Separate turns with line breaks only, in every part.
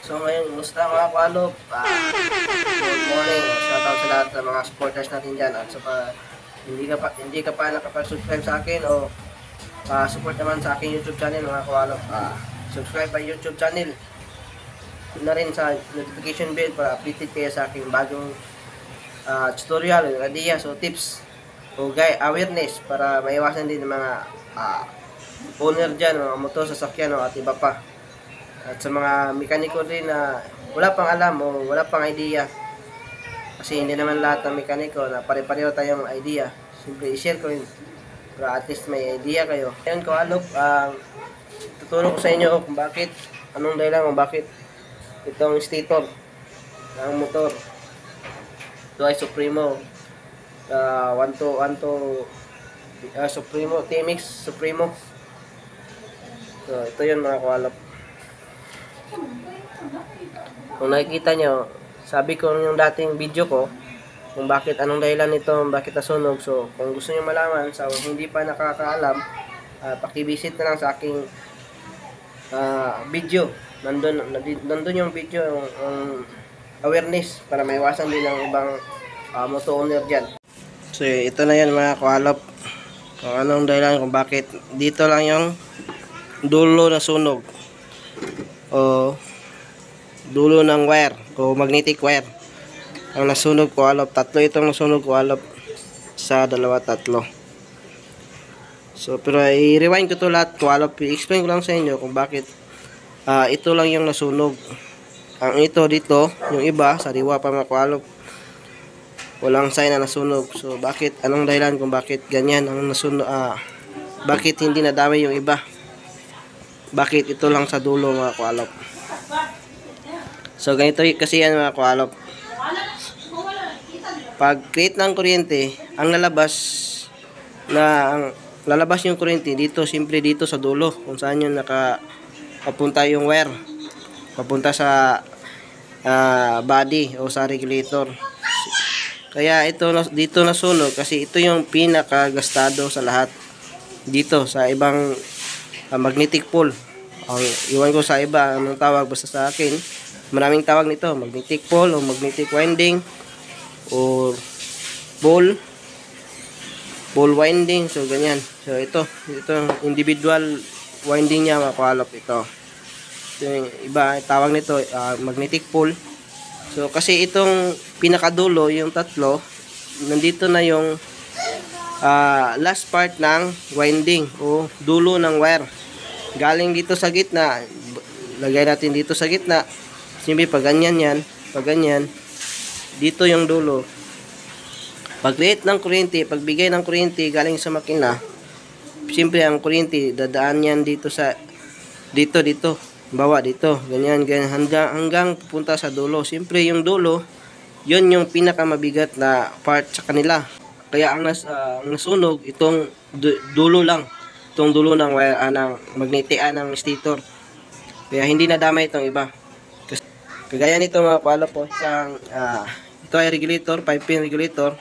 So ngayon, musta mga kualop? Good morning. Shoutout sa lahat ng mga supporters natin dyan. At sa hindi ka pa nakapag-subscribe sa akin o support naman sa aking YouTube channel mga kualop. Subscribe by YouTube channel. Na rin sa notification bell para updated kayo sa aking bagong tutorial, ideas o tips o awareness para maiwasan din ng mga owner dyan, mga motor, sasakyan o at iba pa. At sa mga mekaniko din na wala pang alam o wala pang idea, kasi hindi naman lahat ng mekaniko na pare-pareho tayong idea. Siyempre i-share ko yun para at least may idea kayo. Ngayon ko alok, tuturo ko sa inyo kung bakit, anong dahilan kung bakit itong stator ng motor. Ito ay Supremo 12 Supremo TMX Supremo. So ito yun mga kualap. Kung nakikita nyo, sabi ko yung dating video ko kung bakit, anong dahilan nito, bakit nasunog. So kung gusto nyo malaman, sa hindi pa nakakaalam, pakivisit na lang sa aking video. Nandun yung video, yung awareness para maiwasan din ng ibang moto owner dyan. So ito na yan mga kualap, kung anong dahilan kung bakit dito lang yung dulo na sunog o dulo ng wire o magnetic wire ang nasunog kualap. Tatlo itong nasunog kualap, sa dalawa tatlo. So pero i-rewind ko to lahat kualap, i-explain ko lang sa inyo kung bakit ito lang yung nasunog. Ang ito dito, yung iba sariwa pa mga kualap, walang sign na nasunog. So bakit, anong dahilan kung bakit ganyan ang nasunog, bakit hindi nadamay yung iba, bakit ito lang sa dulo mga kualap. So ganito kasi yan mga kualap. Pag create ng kuryente, ang lalabas yung kuryente dito, simple dito sa dulo kung saan yung papunta yung wire, papunta sa body o sa regulator. Kaya ito dito nasunog kasi ito yung pinakagastado sa lahat dito sa ibang magnetic pole. Iwan ko sa iba anong tawag, basta sa akin maraming tawag nito, magnetic pole o magnetic winding o ball winding. So ganyan. So ito individual winding niya mga kualap. Ito yung iba tawag nito magnetic pole. So kasi itong pinakadulo, yung tatlo, nandito na yung last part ng winding o dulo ng wire. Galing dito sa gitna, lagay natin dito sa gitna. Siyempre pag ganyan yan, pag ganyan, dito yung dulo. Pag-create ng kuryente, pagbigay ng kuryente galing sa makina, siyempre ang kuryente dadaan yan dito sa dito bawa dito, ganyan hanggang pupunta sa dulo. Siyempre yung dulo, yun yung pinakamabigat na part sa kanila. Kaya ang nasunog itong dulo lang, itong dulo ng wire ng magnetic ng stator. Kaya hindi nadamay itong iba. Kagaya nito mga kualap po, isang ito ay regulator, 5-pin regulator.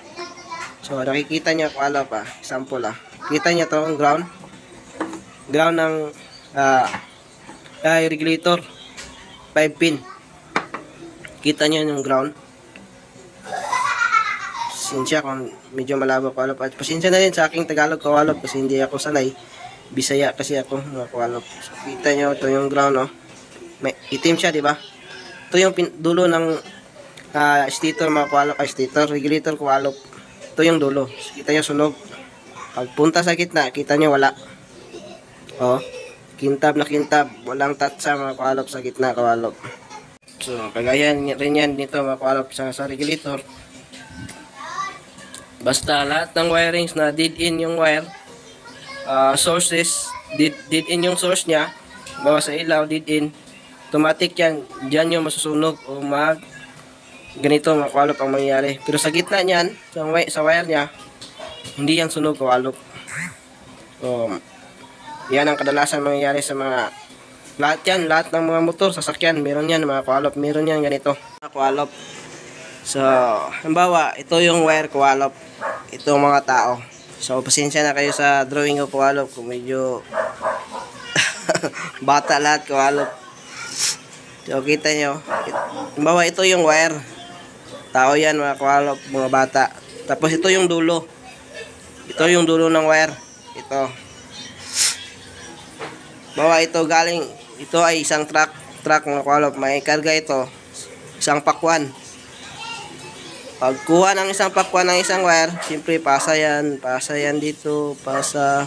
So nakikita niyo kualap example kita niyo to ang ground ng regulator 5-pin. Kita niyo yung ground. Pasensya kung medyo malabo kualap, at pasensya na rin sa aking Tagalog kualap kasi hindi ako sanay, Bisaya kasi ako mga kualap. So kita niyo to yung ground, may itim siya, di ba? Ito yung dulo ng stator mga kualap, stator regulator kualap. Ito yung dulo. Kita nyo sunog. Pagpunta sa gitna, kita nyo wala. Kintab na kintab. Walang tatsa mga kualap sa gitna kualap. So kagaya rin yan dito mga kualap sa regulator. Basta lahat ng wirings na dead in yung wire, sources, dead in yung source nya, bawa sa ilaw, dead in, automatic yan, dyan yung masusunog o ganito mga kualop ang mangyayari. Pero sa gitna niyan, sa wire niya, hindi yan sunog kualop. So, yan ang kadalasan mangyayari sa mga lahat ng mga motor, sasakyan, meron yan mga kualop, meron yan ganito mga kualop. So, halimbawa, ito yung wire kualop, itong mga tao. So, pasensya na kayo sa drawing ko kualop kung medyo bata lahat kualop. So, kita nyo. Halimbawa, ito yung wire. Tao yan, mga kawalop, mga bata. Tapos, ito yung dulo. Ito yung dulo ng wire. Ito. Bawa ito galing. Ito ay isang truck, mga kawalop. May karga ito. Isang pakwan. Pagkuha ng isang pakwan ng isang wire, siyempre, pasa yan dito. Pasa.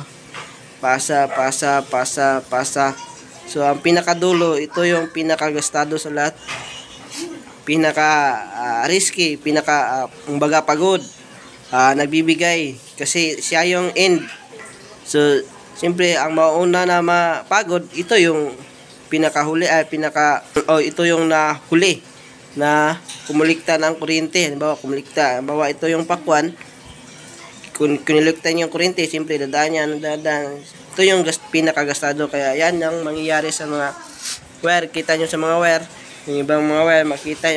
So, ang pinakadulo, ito yung pinakagastado sa lahat. Risky, kumbaga pagod. Nagbibigay. Kasi siya yung end. So, siyempre, ang mauna na mapagod, ito yung ito yung nahuli na kumulikta ng kuryente. Halimbawa, ito yung pakwan. Kung kuniliktan yung kuryente, siyempre, dadaan. Ito yung pinakagastado. Kaya yan ang mangyayari sa mga wire. Kita nyo sa mga wire. Yung ibang mga wire,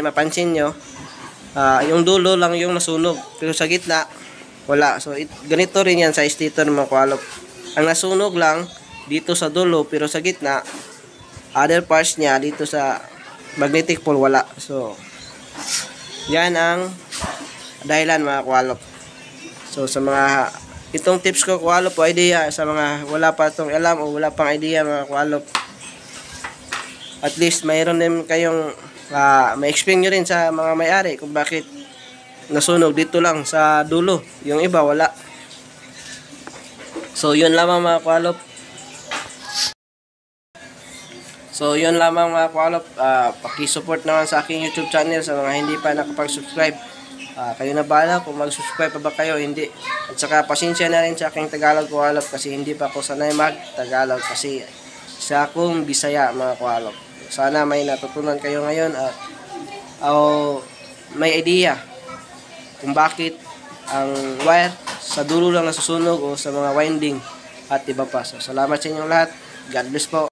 mapansin nyo. Yung dulo lang yung nasunog. Pero sa gitna, wala. So, ganito rin yan sa stator ng mga kawalop. Ang nasunog lang, dito sa dulo, pero sa gitna, other parts niya, dito sa magnetic pole, wala. So, yan ang dahilan, mga kawalop. So, sa mga itong tips ko, kawalop, o idea sa mga wala pa itong alam o wala pang idea, mga kawalop, at least mayroon din kayong ma-explain nyo rin sa mga may-ari kung bakit nasunog dito lang sa dulo, yung iba wala. So yun lamang, mga kawalop. Paki-support naman sa aking YouTube channel sa mga hindi pa nakapag-subscribe. Kayo na bahala kung mag-subscribe pa ba kayo, hindi. At saka pasensya na rin sa aking Tagalog, kawalop, kasi hindi pa ako sanay mag-Tagalog kasi sa akong Bisaya, mga kawalop. Sana may natutunan kayo ngayon at may idea kung bakit ang wire sa dulo lang nasusunog o sa mga winding at iba pa. So, salamat sa inyong lahat. God bless po.